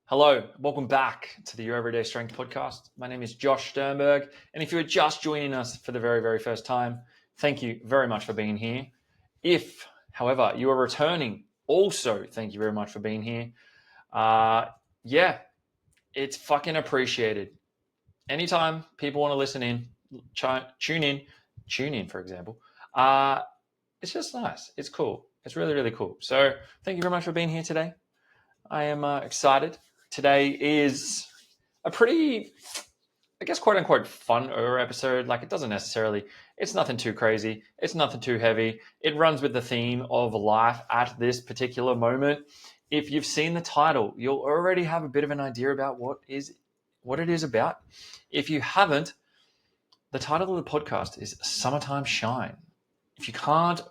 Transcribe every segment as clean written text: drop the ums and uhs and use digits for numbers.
Hello, welcome back to the Your Everyday Strength podcast. My name is Josh Sternberg, and if you are just joining us for the very, very first time, thank you very much for being here. If, however, you are returning, also thank you very much for being here. It's fucking appreciated. Anytime people want to listen in, tune in, for example. It's just nice. It's cool. It's really, really cool. So thank you very much for being here today. I am excited. Today is a pretty, I guess, quote unquote, fun episode. Like, it's nothing too crazy. It's nothing too heavy. It runs with the theme of life at this particular moment. If you've seen the title, you'll already have a bit of an idea about what it is about. If you haven't, the title of the podcast is Summertime Shine. If you can't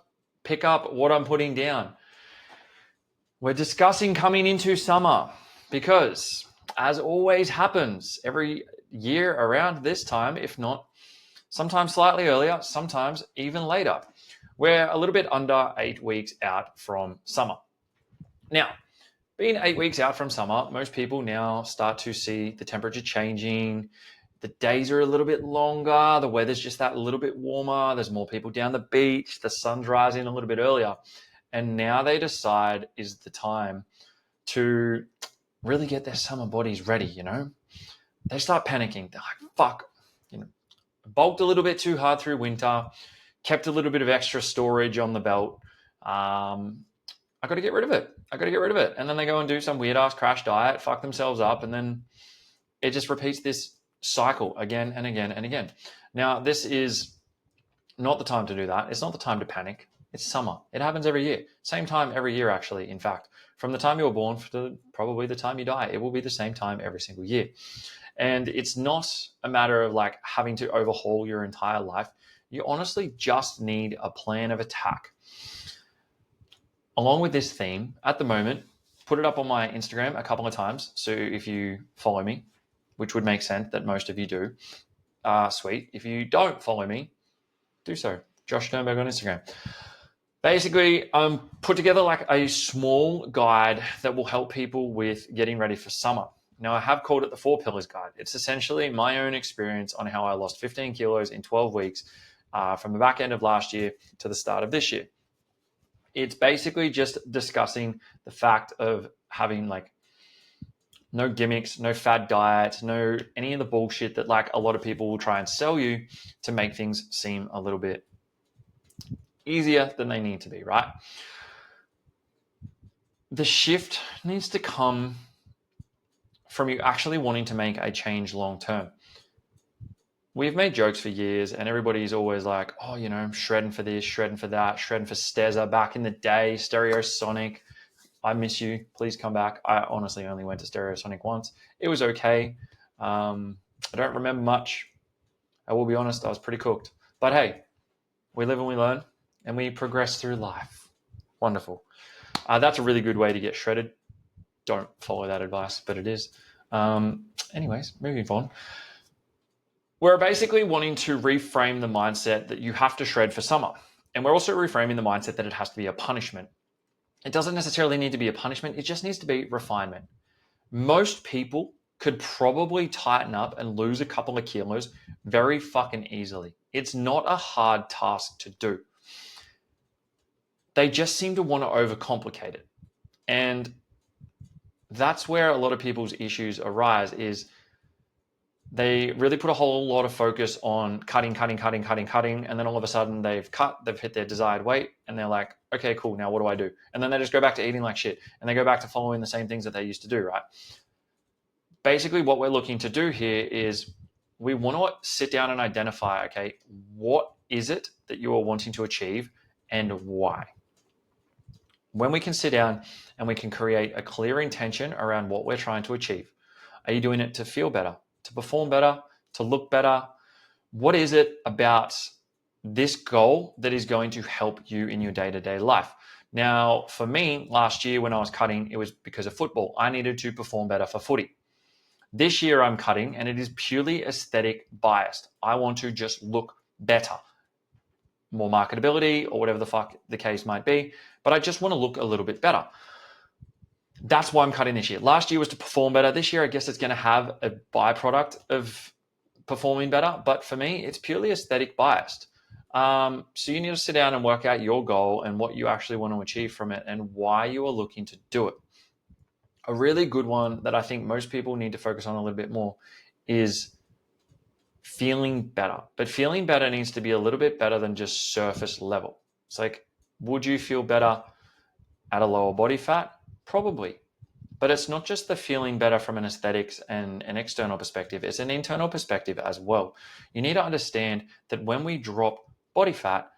pick up what I'm putting down, we're discussing coming into summer because, as always happens every year around this time, if not sometimes slightly earlier, sometimes even later, we're a little bit under 8 weeks out from summer. Now, being 8 weeks out from summer, most people now start to see the temperature changing. The days are a little bit longer. The weather's just that little bit warmer. There's more people down the beach. The sun's rising a little bit earlier. And now they decide is the time to really get their summer bodies ready, They start panicking. They're like, fuck, bulked a little bit too hard through winter, kept a little bit of extra storage on the belt. I got to get rid of it. And then they go and do some weird-ass crash diet, fuck themselves up, and then it just repeats this cycle again and again and again. Now, this is not the time to do that. It's not the time to panic. It's summer. It happens every year. Same time every year, actually, in fact. From the time you were born to probably the time you die, it will be the same time every single year. And it's not a matter of like having to overhaul your entire life. You honestly just need a plan of attack. Along with this theme, at the moment, put it up on my Instagram a couple of times. So if you follow me, which would make sense that most of you do, sweet. If you don't follow me, do so. Josh Sternberg on Instagram. Basically, put together like a small guide that will help people with getting ready for summer. Now, I have called it the 4 Pillars Guide. It's essentially my own experience on how I lost 15 kilos in 12 weeks from the back end of last year to the start of this year. It's basically just discussing the fact of having like no gimmicks, no fad diets, no any of the bullshit that like a lot of people will try and sell you to make things seem a little bit easier than they need to be, right? The shift needs to come from you actually wanting to make a change long term. We've made jokes for years and everybody's always like, oh, I'm shredding for this, shredding for that, shredding for Steza back in the day, Stereosonic. I miss you. Please come back. I honestly only went to Stereosonic once. It was okay. I don't remember much. I will be honest, I was pretty cooked. But hey, we live and we learn and we progress through life. Wonderful. That's a really good way to get shredded. Don't follow that advice, but it is. Anyways, moving on. We're basically wanting to reframe the mindset that you have to shred for summer. And we're also reframing the mindset that it has to be a punishment. It doesn't necessarily need to be a punishment. It just needs to be refinement. Most people could probably tighten up and lose a couple of kilos very fucking easily. It's not a hard task to do. They just seem to want to overcomplicate it. And that's where a lot of people's issues arise is they really put a whole lot of focus on cutting. And then all of a sudden they've hit their desired weight and they're like, okay, cool. Now what do I do? And then they just go back to eating like shit and they go back to following the same things that they used to do, right? Basically what we're looking to do here is we want to sit down and identify, okay, what is it that you are wanting to achieve and why? When we can sit down and we can create a clear intention around what we're trying to achieve. Are you doing it to feel better, to perform better, to look better? What is it about this goal that is going to help you in your day-to-day life? Now, for me, last year when I was cutting, it was because of football. I needed to perform better for footy. This year I'm cutting and it is purely aesthetic biased. I want to just look better. More marketability or whatever the fuck the case might be, but I just want to look a little bit better. That's why I'm cutting this year. Last year was to perform better. This year, I guess it's going to have a byproduct of performing better. But for me, it's purely aesthetic biased. So you need to sit down and work out your goal and what you actually want to achieve from it and why you are looking to do it. A really good one that I think most people need to focus on a little bit more is feeling better. But feeling better needs to be a little bit better than just surface level. It's like, would you feel better at a lower body fat? Probably. But it's not just the feeling better from an aesthetics and an external perspective, it's an internal perspective as well. You need to understand that when we drop body fat,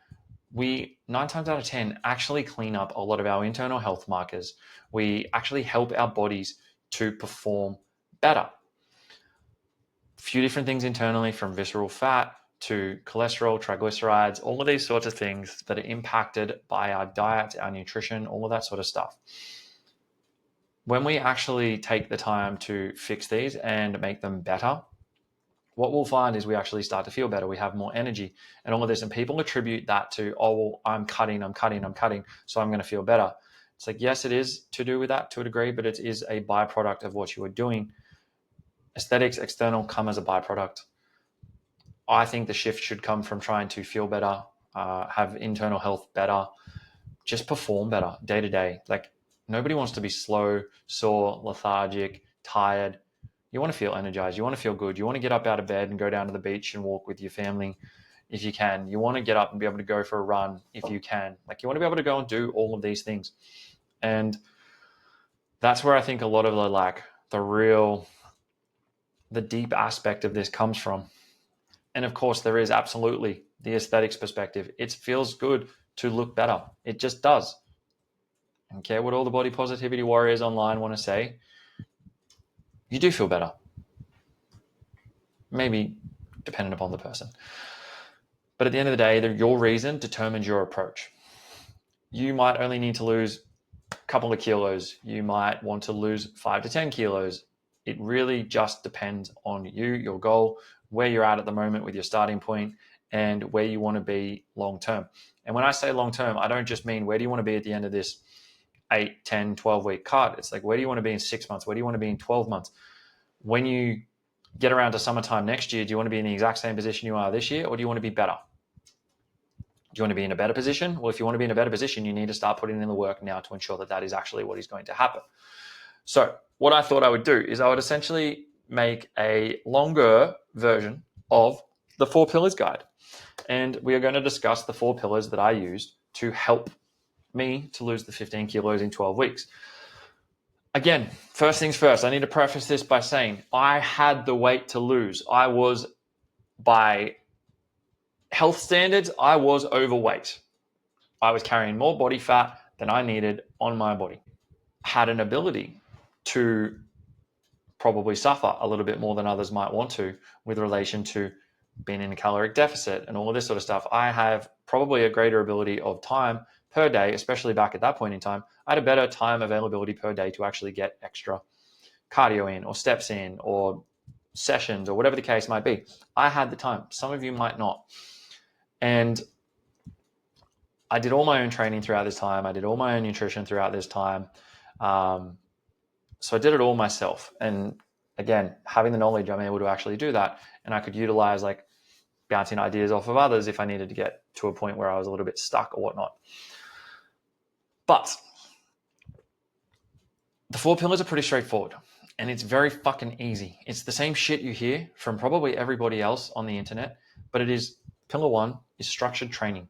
we 9 times out of 10 actually clean up a lot of our internal health markers. We actually help our bodies to perform better. A few different things internally, from visceral fat to cholesterol, triglycerides, all of these sorts of things that are impacted by our diet, our nutrition, all of that sort of stuff. When we actually take the time to fix these and make them better, what we'll find is we actually start to feel better. We have more energy and all of this. And people attribute that to, oh, well, I'm cutting, so I'm going to feel better. It's like, yes, it is to do with that to a degree, but it is a byproduct of what you are doing. Aesthetics, external, come as a byproduct. I think the shift should come from trying to feel better, have internal health better, just perform better day to day. Like, nobody wants to be slow, sore, lethargic, tired. You want to feel energized. You want to feel good. You want to get up out of bed and go down to the beach and walk with your family if you can. You want to get up and be able to go for a run if you can. Like, you want to be able to go and do all of these things. And that's where I think a lot of the deep aspect of this comes from. And of course, there is absolutely the aesthetics perspective. It feels good to look better. It just does. I don't care what all the body positivity warriors online want to say. You do feel better. Maybe dependent upon the person. But at the end of the day, your reason determines your approach. You might only need to lose a couple of kilos. You might want to lose 5 to 10 kilos. It really just depends on you, your goal, where you're at the moment with your starting point, and where you want to be long term. And when I say long term, I don't just mean where do you want to be at the end of this 8, 10, 12-week cut. It's like, where do you want to be in 6 months? Where do you want to be in 12 months? When you get around to summertime next year, do you want to be in the exact same position you are this year, or do you want to be better? Do you want to be in a better position? Well, if you want to be in a better position, you need to start putting in the work now to ensure that that is actually what is going to happen. So what I thought I would do is I would essentially make a longer version of the 4 pillars guide. And we are going to discuss the 4 pillars that I used to help me to lose the 15 kilos in 12 weeks. Again, first things first, I need to preface this by saying I had the weight to lose. I was, by health standards, I was overweight. I was carrying more body fat than I needed on my body. Had an ability to probably suffer a little bit more than others might want to with relation to being in a caloric deficit and all of this sort of stuff. I have probably a greater ability of time per day, especially back at that point in time. I had a better time availability per day to actually get extra cardio in or steps in or sessions or whatever the case might be. I had the time. Some of you might not. And I did all my own training throughout this time. I did all my own nutrition throughout this time. So I did it all myself. And again, having the knowledge, I'm able to actually do that. And I could utilize like bouncing ideas off of others if I needed to get to a point where I was a little bit stuck or whatnot. But the 4 pillars are pretty straightforward and it's very fucking easy. It's the same shit you hear from probably everybody else on the internet, but it is pillar 1 is structured training.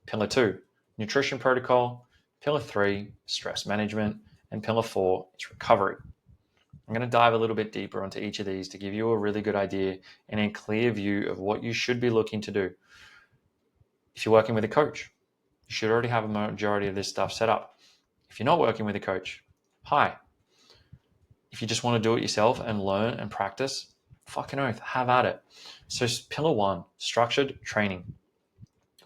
Pillar 2, nutrition protocol. Pillar 3, stress management. And pillar 4 is recovery. I'm going to dive a little bit deeper onto each of these to give you a really good idea and a clear view of what you should be looking to do. If you're working with a coach, you should already have a majority of this stuff set up. If you're not working with a coach, hi. If you just want to do it yourself and learn and practice, fucking oath, have at it. So pillar 1, structured training.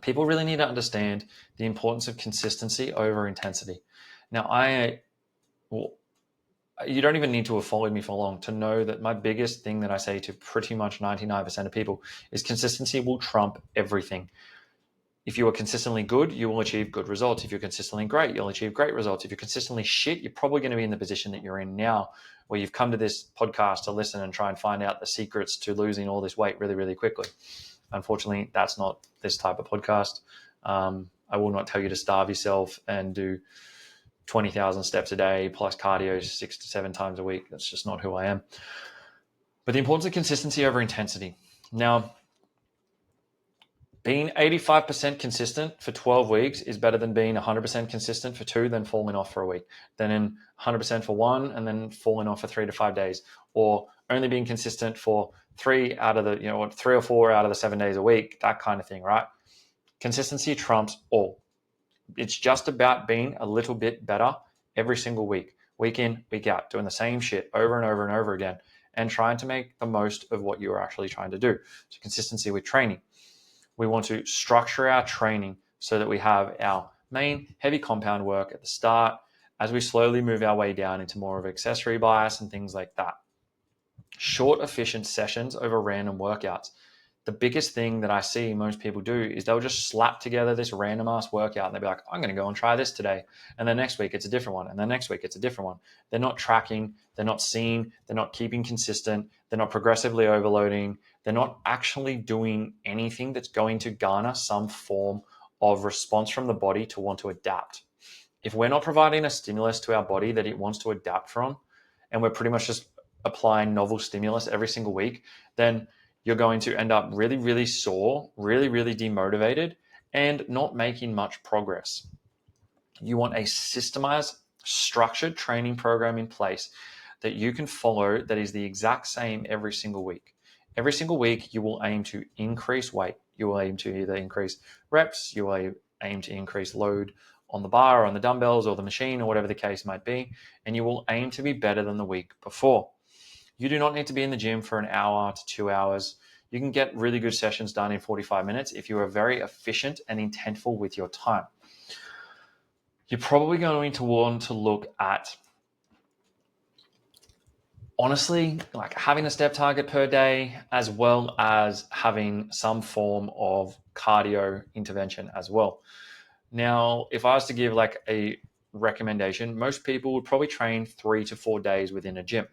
People really need to understand the importance of consistency over intensity. Now, you don't even need to have followed me for long to know that my biggest thing that I say to pretty much 99% of people is consistency will trump everything. If you are consistently good, you will achieve good results. If you're consistently great, you'll achieve great results. If you're consistently shit, you're probably going to be in the position that you're in now, where you've come to this podcast to listen and try and find out the secrets to losing all this weight really, really quickly. Unfortunately, that's not this type of podcast. I will not tell you to starve yourself and do 20,000 steps a day plus cardio 6 to 7 times a week. That's just not who I am. But the importance of consistency over intensity. Now, being 85% consistent for 12 weeks is better than being 100% consistent for 2, then falling off for a week, then in 100% for 1, and then falling off for 3 to 5 days, or only being consistent for 3 out of the, 3 or 4 out of the 7 days a week, that kind of thing, right? Consistency trumps all. It's just about being a little bit better every single week in, week out, doing the same shit over and over and over again, and trying to make the most of what you are actually trying to do. So consistency with training. We want to structure our training so that we have our main heavy compound work at the start as we slowly move our way down into more of accessory bias and things like that. Short, efficient sessions over random workouts. The biggest thing that I see most people do is they'll just slap together this random ass workout and they'll be like, I'm going to go and try this today. And then next week it's a different one. And then next week it's a different one. They're not tracking. They're not seeing. They're not keeping consistent. They're not progressively overloading. They're not actually doing anything that's going to garner some form of response from the body to want to adapt. If we're not providing a stimulus to our body that it wants to adapt from, and we're pretty much just applying novel stimulus every single week, then you're going to end up really, really sore, really, really demotivated, and not making much progress. You want a systemized, structured training program in place that you can follow that is the exact same every single week. Every single week, you will aim to increase weight. You will aim to either increase reps, you will aim to increase load on the bar or on the dumbbells or the machine or whatever the case might be, and you will aim to be better than the week before. You do not need to be in the gym for an hour to 2 hours. You can get really good sessions done in 45 minutes if you are very efficient and intentful with your time. You're probably going to want to look at, honestly, like having a step target per day, as well as having some form of cardio intervention as well. Now, if I was to give like a recommendation, most people would probably train 3 to 4 days within a gym.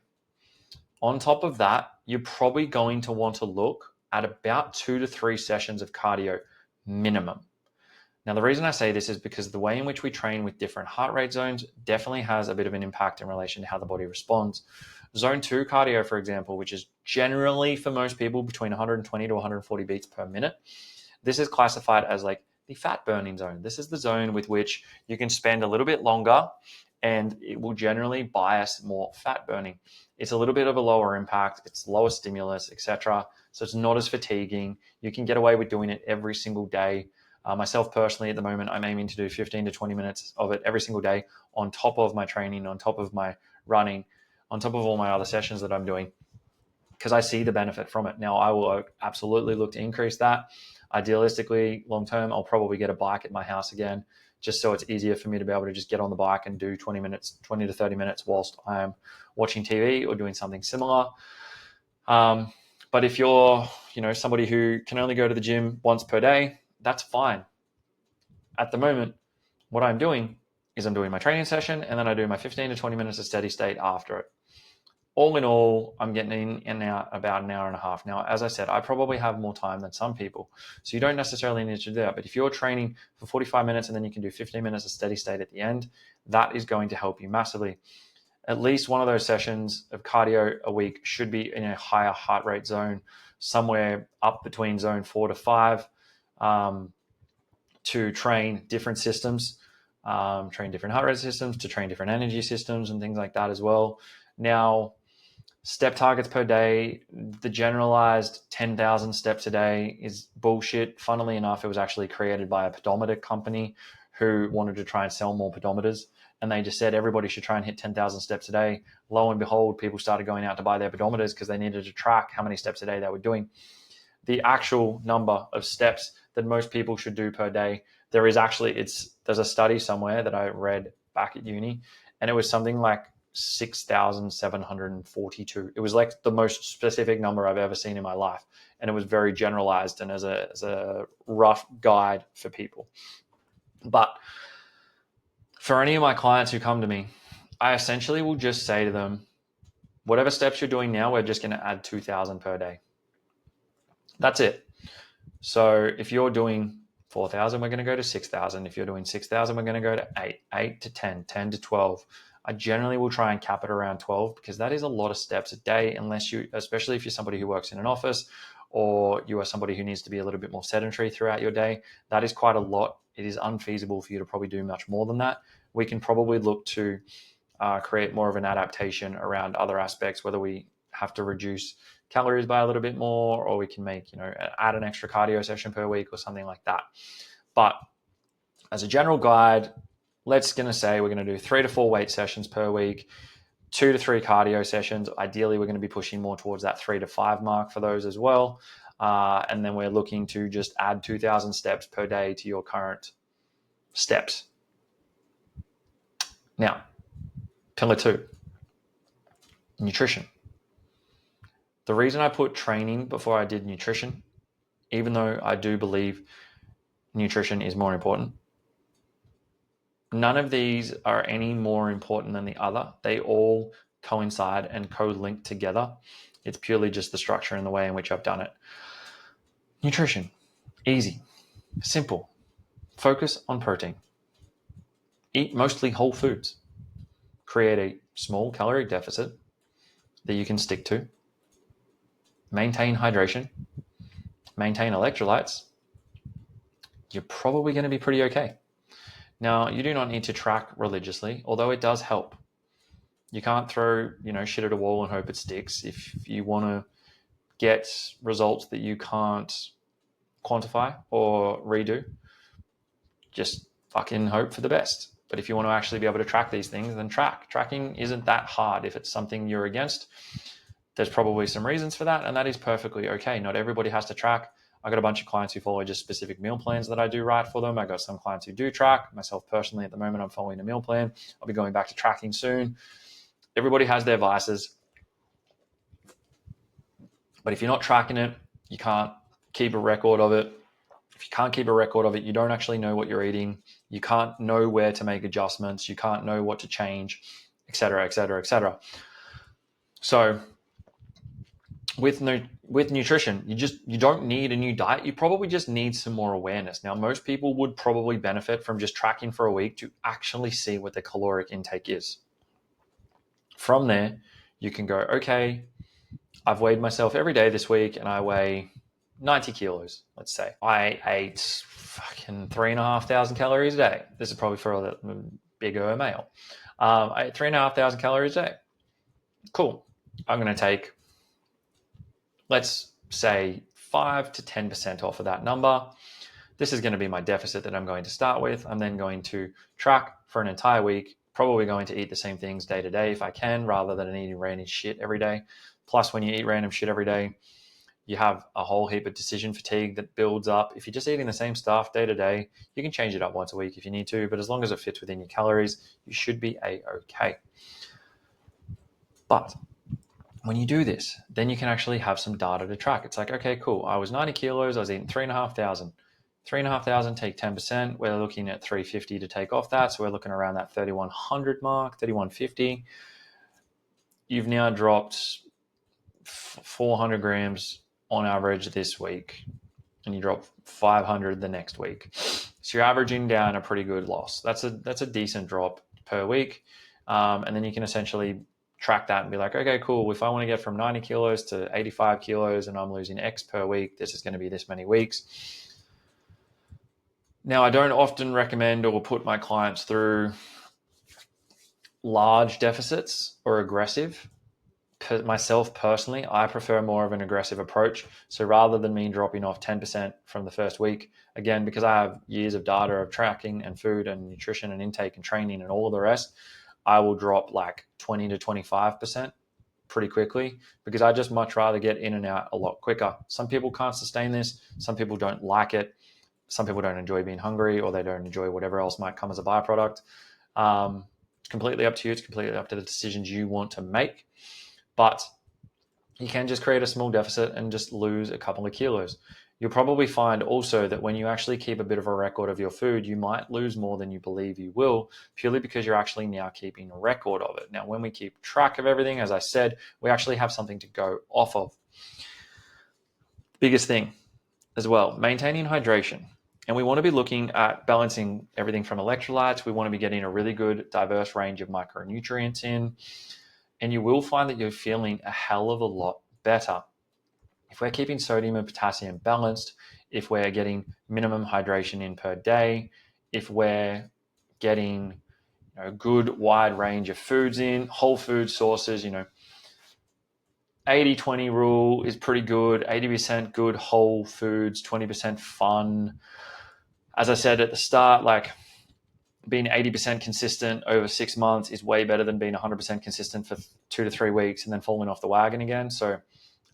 On top of that, you're probably going to want to look at about 2 to 3 sessions of cardio minimum. Now, the reason I say this is because the way in which we train with different heart rate zones definitely has a bit of an impact in relation to how the body responds. Zone 2 cardio, for example, which is generally for most people between 120 to 140 beats per minute, this is classified as like the fat burning zone. This is the zone with which you can spend a little bit longer and it will generally bias more fat burning. It's a little bit of a lower impact, it's lower stimulus, etc. So it's not as fatiguing. You can get away with doing it every single day. Myself personally, at the moment, I'm aiming to do 15 to 20 minutes of it every single day on top of my training, on top of my running, on top of all my other sessions that I'm doing, because I see the benefit from it. Now, I will absolutely look to increase that. Idealistically, long term, I'll probably get a bike at my house again, just so it's easier for me to be able to just get on the bike and do 20 to 30 minutes whilst I'm watching TV or doing something similar. But if you're, somebody who can only go to the gym once per day, that's fine. At the moment, what I'm doing is I'm doing my training session and then I do my 15 to 20 minutes of steady state after it. All in all, I'm getting in now about an hour and a half. Now, as I said, I probably have more time than some people, so you don't necessarily need to do that. But if you're training for 45 minutes and then you can do 15 minutes of steady state at the end, that is going to help you massively. At least one of those sessions of cardio a week should be in a higher heart rate zone, somewhere up between zone 4 to 5, to train different systems, train different heart rate systems, to train different energy systems and things like that as well. Now, step targets per day, the generalized 10,000 steps a day is bullshit. Funnily enough, it was actually created by a pedometer company who wanted to try and sell more pedometers. And they just said everybody should try and hit 10,000 steps a day. Lo and behold, people started going out to buy their pedometers because they needed to track how many steps a day they were doing. The actual number of steps that most people should do per day, there's a study somewhere that I read back at uni, and it was something like 6,742. It was like the most specific number I've ever seen in my life. And it was very generalized and as a rough guide for people. But for any of my clients who come to me, I essentially will just say to them, whatever steps you're doing now, we're just going to add 2,000 per day. That's it. So if you're doing 4,000, we're going to go to 6,000. If you're doing 6,000, we're going to go to 8 to 10, 10 to 12. I generally will try and cap it around 12 because that is a lot of steps a day, especially if you're somebody who works in an office or you are somebody who needs to be a little bit more sedentary throughout your day. That is quite a lot. It is unfeasible for you to probably do much more than that. We can probably look to create more of an adaptation around other aspects, whether we have to reduce calories by a little bit more, or we can add an extra cardio session per week or something like that. But as a general guide, let's say we're going to do 3 to 4 weight sessions per week, 2 to 3 cardio sessions. Ideally, we're going to be pushing more towards that 3 to 5 mark for those as well. And then we're looking to just add 2,000 steps per day to your current steps. Now, pillar 2, nutrition. The reason I put training before I did nutrition, even though I do believe nutrition is more important, none of these are any more important than the other. They all coincide and co-link together. It's purely just the structure and the way in which I've done it. Nutrition, easy, simple. Focus on protein. Eat mostly whole foods. Create a small calorie deficit that you can stick to. Maintain hydration. Maintain electrolytes. You're probably going to be pretty okay. Now, you do not need to track religiously, although it does help. You can't throw, shit at a wall and hope it sticks. If you want to get results that you can't quantify or redo, just fucking hope for the best. But if you want to actually be able to track these things, then track. Tracking isn't that hard. If it's something you're against, there's probably some reasons for that, and that is perfectly okay. Not everybody has to track. I got a bunch of clients who follow just specific meal plans that I do right for them. I got some clients who do track. Myself personally, at the moment, I'm following a meal plan. I'll be going back to tracking soon. Everybody has their vices. But if you're not tracking it, you can't keep a record of it. If you can't keep a record of it, you don't actually know what you're eating. You can't know where to make adjustments. You can't know what to change, et cetera, et cetera, et cetera. So with nutrition, you don't need a new diet. You probably just need some more awareness. Now, most people would probably benefit from just tracking for a week to actually see what their caloric intake is. From there, you can go, okay, I've weighed myself every day this week and I weigh 90 kilos, let's say. I ate fucking 3,500 calories a day. This is probably for a bigger male. I ate 3,500 calories a day. Cool. I'm going to take, let's say, 5 to 10% off of that number. This is going to be my deficit that I'm going to start with. I'm then going to track for an entire week, probably going to eat the same things day to day if I can, rather than eating random shit every day. Plus, when you eat random shit every day, you have a whole heap of decision fatigue that builds up. If you're just eating the same stuff day to day, you can change it up once a week if you need to, but as long as it fits within your calories, you should be a-okay. But when you do this, then you can actually have some data to track. It's like, okay, cool. I was 90 kilos. I was eating 3,500. 3,500 take 10%. We're looking at 350 to take off that. So we're looking around that 3,100 mark, 3,150. You've now dropped 400 grams on average this week, and you drop 500 the next week. So you're averaging down a pretty good loss. That's a decent drop per week. And then you can essentially track that and be like, okay, cool. If I want to get from 90 kilos to 85 kilos and I'm losing X per week, this is going to be this many weeks. Now, I don't often recommend or put my clients through large deficits or aggressive. Myself personally, I prefer more of an aggressive approach. So rather than me dropping off 10% from the first week, again, because I have years of data of tracking and food and nutrition and intake and training and all of the rest, I will drop like 20 to 25% pretty quickly because I just much rather get in and out a lot quicker. Some people can't sustain this. Some people don't like it. Some people don't enjoy being hungry, or they don't enjoy whatever else might come as a byproduct. It's completely up to you. It's completely up to the decisions you want to make. But you can just create a small deficit and just lose a couple of kilos. You'll probably find also that when you actually keep a bit of a record of your food, you might lose more than you believe you will, purely because you're actually now keeping a record of it. Now, when we keep track of everything, as I said, we actually have something to go off of. Biggest thing as well, maintaining hydration. And we want to be looking at balancing everything from electrolytes. We want to be getting a really good, diverse range of micronutrients in. And you will find that you're feeling a hell of a lot better. If we're keeping sodium and potassium balanced, if we're getting minimum hydration in per day, if we're getting a good wide range of foods in, whole food sources, 80-20 rule is pretty good, 80% good whole foods, 20% fun. As I said at the start, like being 80% consistent over 6 months is way better than being 100% consistent for 2 to 3 weeks and then falling off the wagon again. So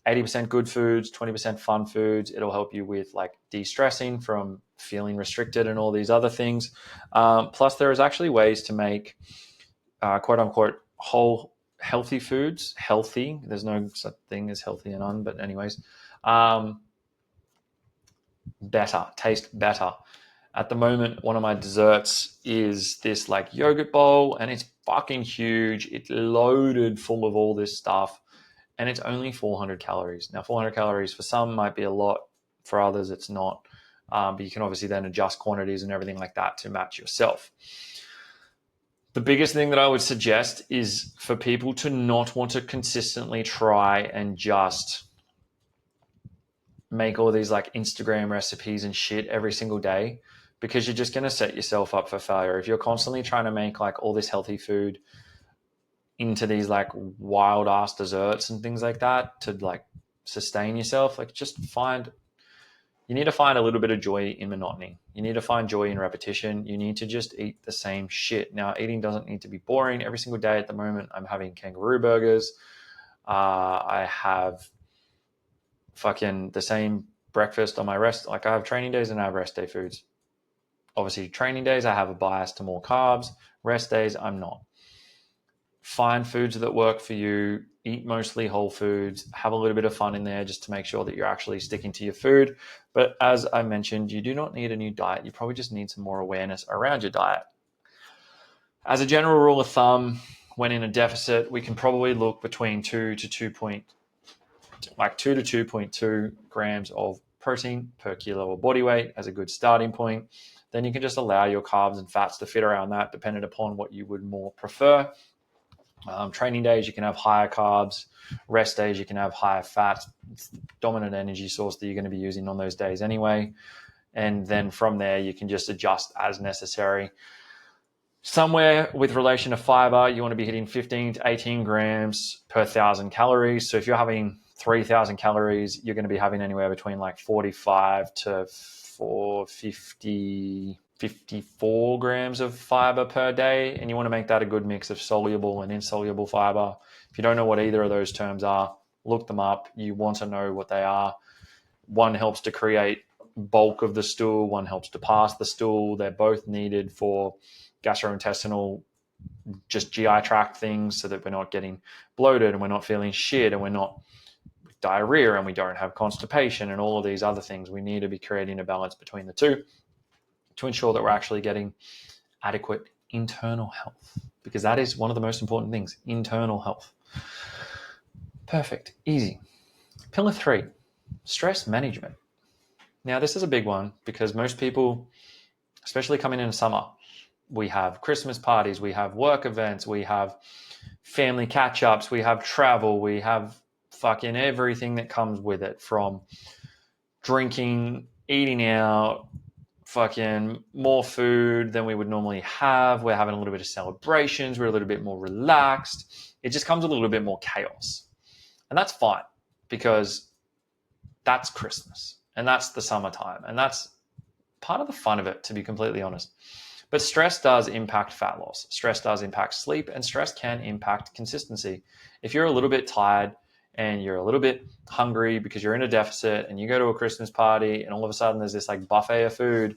80% good foods, 20% fun foods. It'll help you with like de-stressing from feeling restricted and all these other things. Plus, there is actually ways to make quote unquote whole healthy foods healthy. There's no such thing as healthy and un, but anyways, taste better. At the moment, one of my desserts is this like yogurt bowl, and it's fucking huge. It's loaded full of all this stuff. And it's only 400 calories. Now, 400 calories for some might be a lot. For others, it's not. But you can obviously then adjust quantities and everything like that to match yourself. The biggest thing that I would suggest is for people to not want to consistently try and just make all these like Instagram recipes and shit every single day, because you're just going to set yourself up for failure. If you're constantly trying to make like all this healthy food into these like wild ass desserts and things like that to like sustain yourself, like you need to find a little bit of joy in monotony. You need to find joy in repetition. You need to just eat the same shit. Now, eating doesn't need to be boring every single day. At the moment, I'm having kangaroo burgers. I have fucking the same breakfast on my rest. Like I have training days and I have rest day foods. Obviously, training days, I have a bias to more carbs. Rest days, I'm not. Find foods that work for you, eat mostly whole foods, have a little bit of fun in there just to make sure that you're actually sticking to your food. But as I mentioned, you do not need a new diet. You probably just need some more awareness around your diet. As a general rule of thumb, when in a deficit, we can probably look between 2 to 2.2 grams of protein per kilo of body weight as a good starting point. Then you can just allow your carbs and fats to fit around that, depending upon what you would more prefer. Training days, you can have higher carbs. Rest days, you can have higher fats. It's the dominant energy source that you're going to be using on those days anyway. And then from there, you can just adjust as necessary. Somewhere with relation to fiber, you want to be hitting 15 to 18 grams per 1,000 calories. So if you're having 3,000 calories, you're going to be having anywhere between like 45 to 54 grams of fiber per day, and you want to make that a good mix of soluble and insoluble fiber. If you don't know what either of those terms are, look them up. You want to know what they are. One helps to create bulk of the stool, one helps to pass the stool. They're both needed for gastrointestinal, just GI tract things, so that we're not getting bloated and we're not feeling shit and we're not with diarrhea and we don't have constipation and all of these other things. We need to be creating a balance between the two to ensure that we're actually getting adequate internal health, because that is one of the most important things, internal health. Perfect. Easy. Pillar 3, stress management. Now, this is a big one because most people, especially coming into summer, we have Christmas parties, we have work events, we have family catch-ups, we have travel, we have fucking everything that comes with it, from drinking, eating out, fucking more food than we would normally have. We're having a little bit of celebrations. We're a little bit more relaxed. It just comes with a little bit more chaos. And that's fine, because that's Christmas and that's the summertime. And that's part of the fun of it, to be completely honest. But stress does impact fat loss. Stress does impact sleep, and stress can impact consistency. If you're a little bit tired and you're a little bit hungry because you're in a deficit, and you go to a Christmas party and all of a sudden there's this like buffet of food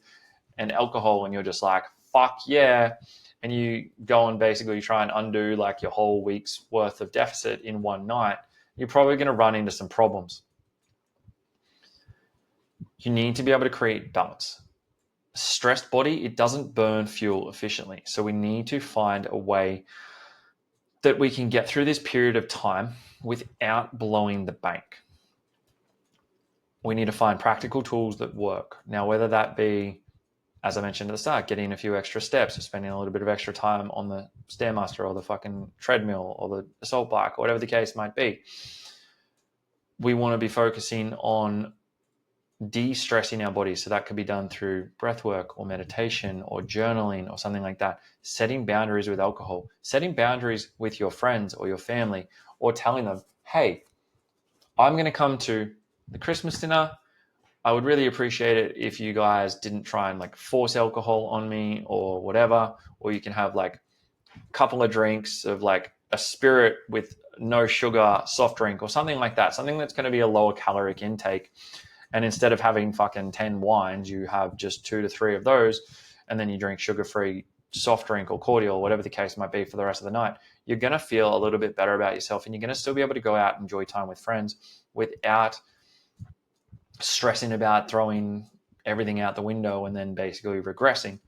and alcohol, and you're just like, fuck yeah. and you go and basically try and undo like your whole week's worth of deficit in one night, you're probably going to run into some problems. You need to be able to create balance. A stressed body, it doesn't burn fuel efficiently. So we need to find a way that we can get through this period of time without blowing the bank. We need to find practical tools that work. Now, whether that be, as I mentioned at the start, getting a few extra steps or spending a little bit of extra time on the Stairmaster or the fucking treadmill or the assault bike or whatever the case might be, we want to be focusing on de-stressing our bodies. So that could be done through breath work or meditation or journaling or something like that. Setting boundaries with alcohol, setting boundaries with your friends or your family, or telling them, hey, I'm going to come to the Christmas dinner. I would really appreciate it if you guys didn't try and like force alcohol on me or whatever, or you can have like a couple of drinks of like a spirit with no sugar soft drink or something like that, something that's going to be a lower caloric intake. And instead of having fucking 10 wines, you have just 2 to 3 of those, and then you drink sugar-free soft drink or cordial, whatever the case might be, for the rest of the night. You're going to feel a little bit better about yourself, and you're going to still be able to go out and enjoy time with friends without stressing about throwing everything out the window and then basically regressing.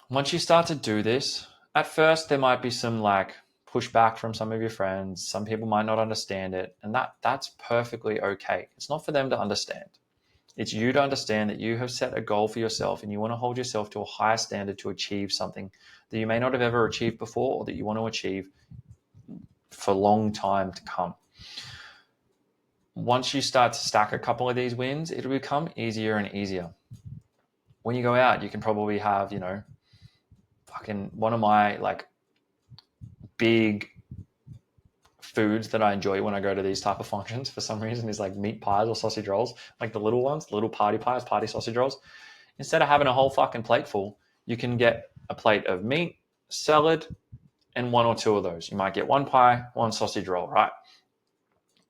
Once you start to do this, at first there might be some like pushback from some of your friends. Some people might not understand it, and that's perfectly okay. It's not for them to understand. It's you to understand that you have set a goal for yourself and you want to hold yourself to a higher standard to achieve something that you may not have ever achieved before, or that you want to achieve for a long time to come. Once you start to stack a couple of these wins, it'll become easier and easier. When you go out, you can probably have, fucking one of my like big foods that I enjoy when I go to these type of functions for some reason is like meat pies or sausage rolls, like the little ones, little party pies, party sausage rolls. Instead of having a whole fucking plate full, you can get a plate of meat, salad, and 1 or 2 of those. You might get 1 pie, 1 sausage roll, right?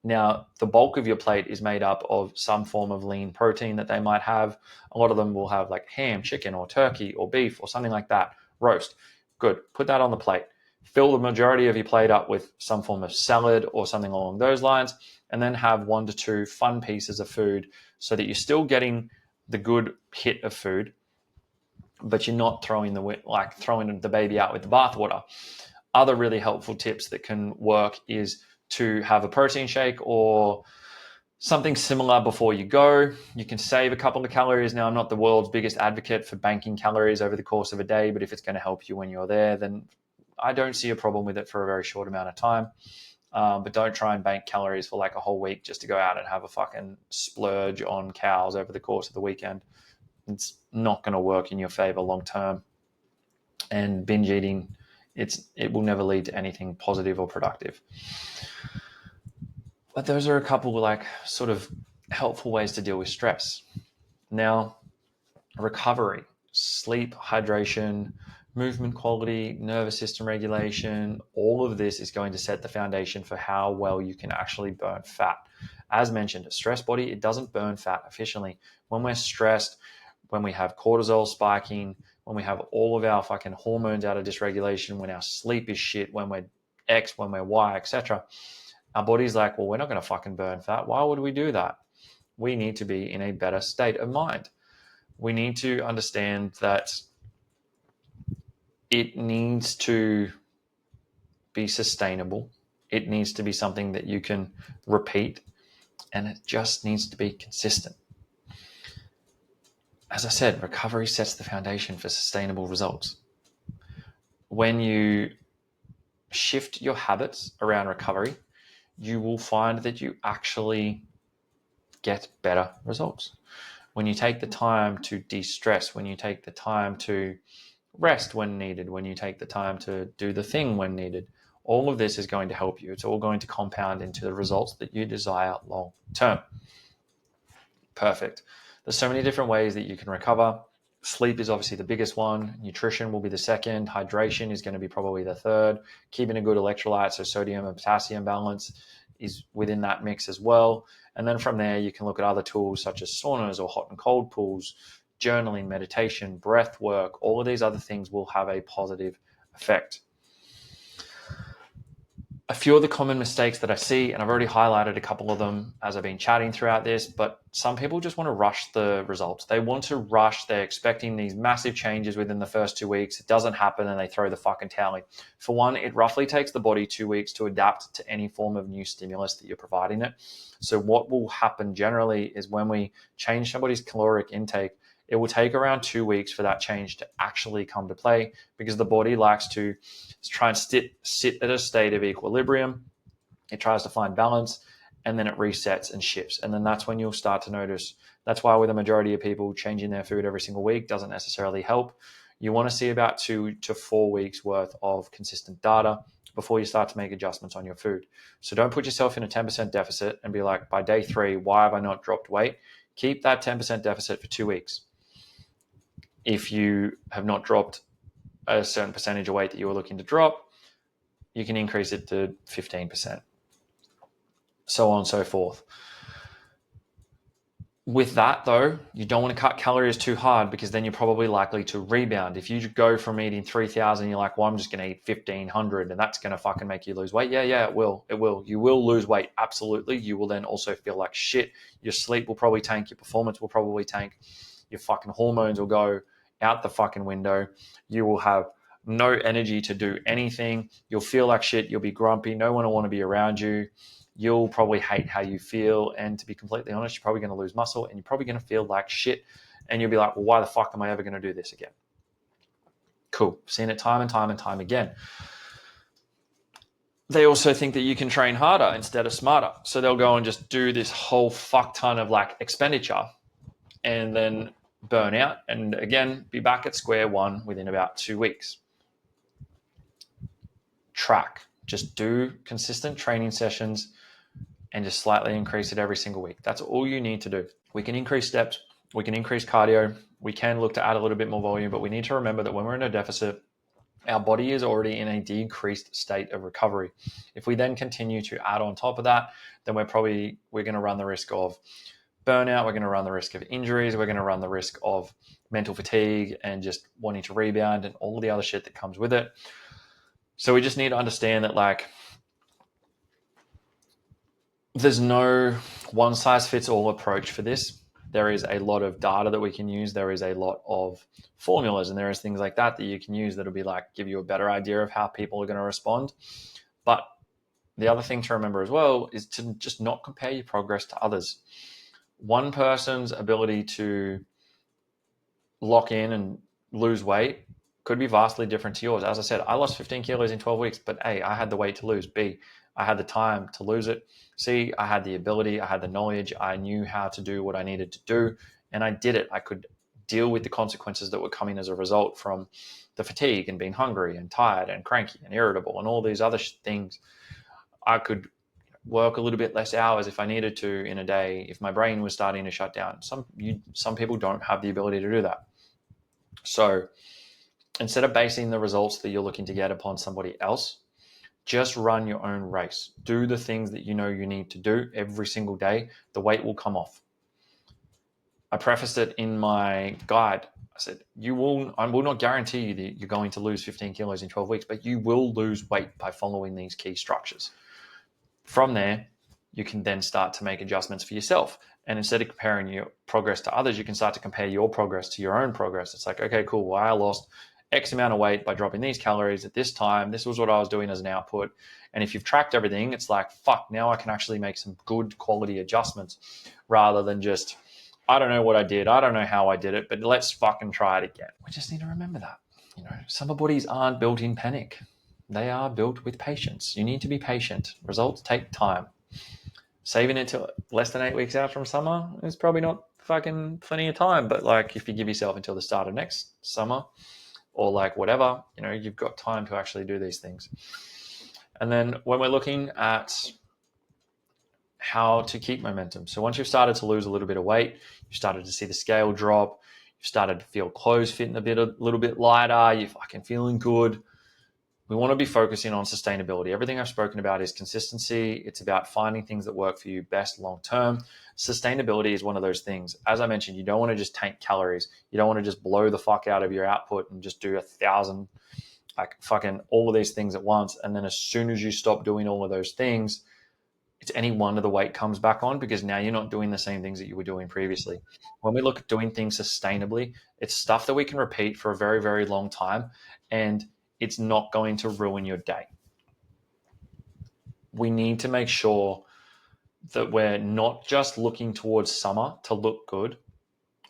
Now, the bulk of your plate is made up of some form of lean protein that they might have. A lot of them will have like ham, chicken, or turkey, or beef, or something like that. Roast. Good. Put that on the plate. Fill the majority of your plate up with some form of salad or something along those lines, and then have 1 to 2 fun pieces of food so that you're still getting the good hit of food, but you're not throwing the baby out with the bathwater. Other really helpful tips that can work is to have a protein shake or something similar before you go. You can save a couple of calories. Now, I'm not the world's biggest advocate for banking calories over the course of a day, but if it's going to help you when you're there, then I don't see a problem with it for a very short amount of time. But don't try and bank calories for like a whole week just to go out and have a fucking splurge on cows over the course of the weekend. It's not going to work in your favor long term. And binge eating, it will never lead to anything positive or productive. But those are a couple like sort of helpful ways to deal with stress. Now, recovery, sleep, hydration, movement quality, nervous system regulation, all of this is going to set the foundation for how well you can actually burn fat. As mentioned, a stress body, it doesn't burn fat efficiently. When we're stressed, when we have cortisol spiking, when we have all of our fucking hormones out of dysregulation, when our sleep is shit, when we're X, when we're Y, etc., our body's like, well, we're not going to fucking burn fat. Why would we do that? We need to be in a better state of mind. We need to understand that it needs to be sustainable. It needs to be something that you can repeat, and it just needs to be consistent. As I said, recovery sets the foundation for sustainable results. When you shift your habits around recovery, you will find that you actually get better results. When you take the time to de-stress, when you take the time to rest when needed, when you take the time to do the thing when needed, all of this is going to help you. It's all going to compound into the results that you desire long term. Perfect. There's so many different ways that you can recover. Sleep is obviously the biggest one. Nutrition will be the second. Hydration is going to be probably the third. Keeping a good electrolyte, so sodium and potassium balance, is within that mix as well. And then from there, you can look at other tools such as saunas or hot and cold pools journaling, meditation, breath work, all of these other things will have a positive effect. A few of the common mistakes that I see, and I've already highlighted a couple of them as I've been chatting throughout this, but some people just want to rush the results. They want to rush. They're expecting these massive changes within the first 2 weeks. It doesn't happen and they throw the fucking towel in. For one, it roughly takes the body 2 weeks to adapt to any form of new stimulus that you're providing it. So what will happen generally is when we change somebody's caloric intake, it will take around 2 weeks for that change to actually come to play, because the body likes to try and sit at a state of equilibrium. It tries to find balance, and then it resets and shifts. And then that's when you'll start to notice. That's why with a majority of people, changing their food every single week doesn't necessarily help. You want to see about 2 to 4 weeks worth of consistent data before you start to make adjustments on your food. So don't put yourself in a 10% deficit and be like, by day 3, why have I not dropped weight? Keep that 10% deficit for 2 weeks. If you have not dropped a certain percentage of weight that you were looking to drop, you can increase it to 15%, so on and so forth. With that though, you don't want to cut calories too hard, because then you're probably likely to rebound. If you go from eating 3,000, you're like, well, I'm just going to eat 1,500 and that's going to fucking make you lose weight. Yeah, it will. You will lose weight. Absolutely. You will then also feel like shit. Your sleep will probably tank. Your performance will probably tank. Your fucking hormones will go out the fucking window. You will have no energy to do anything. You'll feel like shit. You'll be grumpy. No one will want to be around you. You'll probably hate how you feel. And to be completely honest, you're probably going to lose muscle and you're probably going to feel like shit. And you'll be like, well, why the fuck am I ever going to do this again? Cool. Seen it time and time and time again. They also think that you can train harder instead of smarter. So they'll go and just do this whole fuck ton of like expenditure and then burn out, and again, be back at square one within about 2 weeks. Track. Just do consistent training sessions and just slightly increase it every single week. That's all you need to do. We can increase steps. We can increase cardio. We can look to add a little bit more volume, but we need to remember that when we're in a deficit, our body is already in a decreased state of recovery. If we then continue to add on top of that, then we're going to run the risk of burnout. We're going to run the risk of injuries. We're going to run the risk of mental fatigue and just wanting to rebound and all the other shit that comes with it. So we just need to understand that like there's no one size fits all approach for this. There is a lot of data that we can use. There is a lot of formulas and there is things like that you can use that'll be like give you a better idea of how people are going to respond. But the other thing to remember as well is to just not compare your progress to others. One person's ability to lock in and lose weight could be vastly different to yours. As I said, I lost 15 kilos in 12 weeks, but A, I had the weight to lose. B, I had the time to lose it. C, I had the ability, I had the knowledge, I knew how to do what I needed to do, and I did it. I could deal with the consequences that were coming as a result from the fatigue and being hungry and tired and cranky and irritable and all these other things. I could work a little bit less hours if I needed to in a day, if my brain was starting to shut down. Some people don't have the ability to do that. So instead of basing the results that you're looking to get upon somebody else, just run your own race. Do the things that you know you need to do every single day. The weight will come off. I prefaced it in my guide. I said, I will not guarantee you that you're going to lose 15 kilos in 12 weeks, but you will lose weight by following these key structures. From there, you can then start to make adjustments for yourself. And instead of comparing your progress to others, you can start to compare your progress to your own progress. It's like, okay, cool. Well, I lost X amount of weight by dropping these calories at this time. This was what I was doing as an output. And if you've tracked everything, it's like, fuck, now I can actually make some good quality adjustments rather than just, I don't know what I did. I don't know how I did it, but let's fucking try it again. We just need to remember that. Summer bodies aren't built in panic. They are built with patience. You need to be patient. Results take time. Saving it to less than 8 weeks out from summer is probably not fucking plenty of time. But like if you give yourself until the start of next summer or like whatever, you've got time to actually do these things. And then when we're looking at how to keep momentum. So once you've started to lose a little bit of weight, you started to see the scale drop, you've started to feel clothes fitting a little bit lighter, you're fucking feeling good. We want to be focusing on sustainability. Everything I've spoken about is consistency. It's about finding things that work for you best long term. Sustainability is one of those things. As I mentioned, you don't want to just tank calories. You don't want to just blow the fuck out of your output and just do 1,000, like fucking all of these things at once. And then as soon as you stop doing all of those things, it's any wonder the weight comes back on, because now you're not doing the same things that you were doing previously. When we look at doing things sustainably, it's stuff that we can repeat for a very, very long time, and it's not going to ruin your day. We need to make sure that we're not just looking towards summer to look good.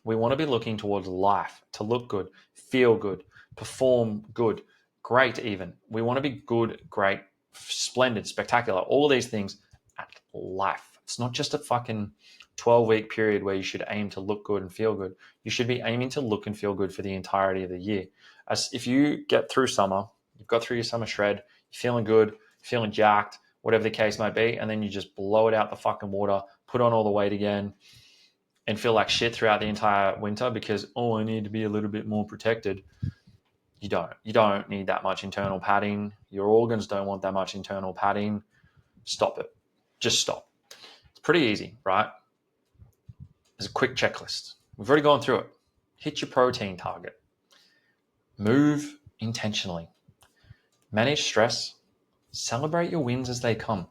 We want to be looking towards life to look good, feel good, perform good, great even. We want to be good, great, splendid, spectacular, all of these things at life. It's not just a fucking 12-week period where you should aim to look good and feel good. You should be aiming to look and feel good for the entirety of the year. As if you get through summer, you've got through your summer shred, you're feeling good, feeling jacked, whatever the case might be, and then you just blow it out the fucking water, put on all the weight again, and feel like shit throughout the entire winter because, I need to be a little bit more protected. You don't. You don't need that much internal padding. Your organs don't want that much internal padding. Stop it. Just stop. It's pretty easy, right? There's a quick checklist. We've already gone through it. Hit your protein target. Move intentionally. Manage stress. Celebrate your wins as they come.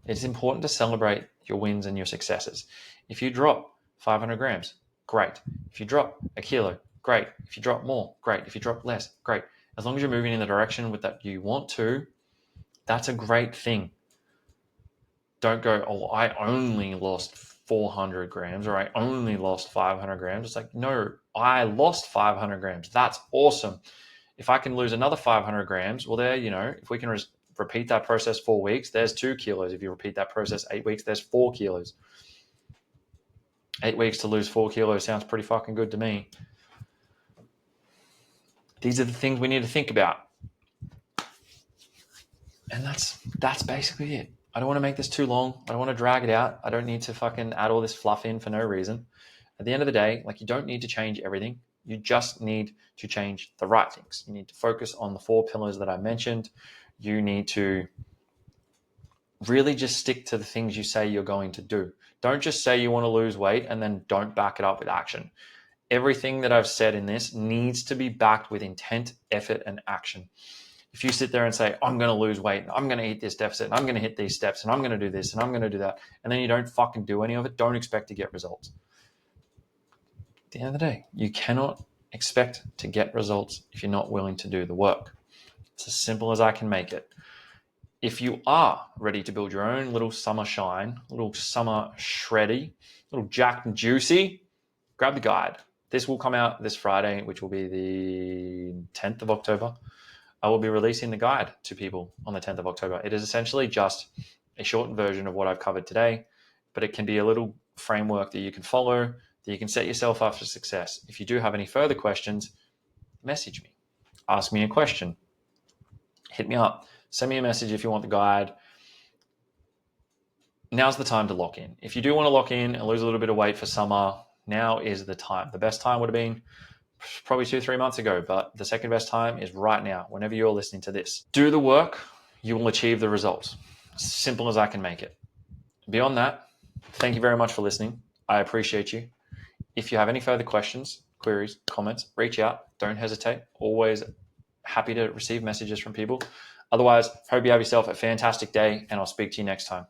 It's important to celebrate your wins and your successes. If you drop 500 grams, great. If you drop a kilo, great. If you drop more, great. If you drop less, great. As long as you're moving in the direction with that you want to, that's a great thing. Don't go, I only lost 400 grams or I only lost 500 grams. It's like, no, I lost 500 grams. That's awesome. If I can lose another 500 grams, well, there, if we can repeat that process 4 weeks, there's 2 kilos. If you repeat that process 8 weeks, there's 4 kilos. 8 weeks to lose 4 kilos sounds pretty fucking good to me. These are the things we need to think about. And that's basically it. I don't want to make this too long. I don't want to drag it out. I don't need to fucking add all this fluff in for no reason. At the end of the day, you don't need to change everything. You just need to change the right things. You need to focus on the 4 pillars that I mentioned. You need to really just stick to the things you say you're going to do. Don't just say you want to lose weight and then don't back it up with action. Everything that I've said in this needs to be backed with intent, effort, and action. If you sit there and say, I'm going to lose weight, and I'm going to eat this deficit, and I'm going to hit these steps, and I'm going to do this, and I'm going to do that, and then you don't fucking do any of it, don't expect to get results. At the end of the day, you cannot expect to get results if you're not willing to do the work. It's as simple as I can make it. If you are ready to build your own little summer shine, little summer shreddy, little jacked and juicy, grab the guide. This will come out this Friday, which will be the 10th of October. I will be releasing the guide to people on the 10th of October. It is essentially just a shortened version of what I've covered today, but it can be a little framework that you can follow, that you can set yourself up for success. If you do have any further questions, message me. Ask me a question. Hit me up. Send me a message if you want the guide. Now's the time to lock in. If you do want to lock in and lose a little bit of weight for summer, now is the time. The best time would have been probably 2-3 months ago, but the second best time is right now, whenever you're listening to this. Do the work, you will achieve the results. Simple as I can make it. Beyond that, thank you very much for listening. I appreciate you. If you have any further questions, queries, comments, reach out. Don't hesitate. Always happy to receive messages from people. Otherwise, hope you have yourself a fantastic day, and I'll speak to you next time.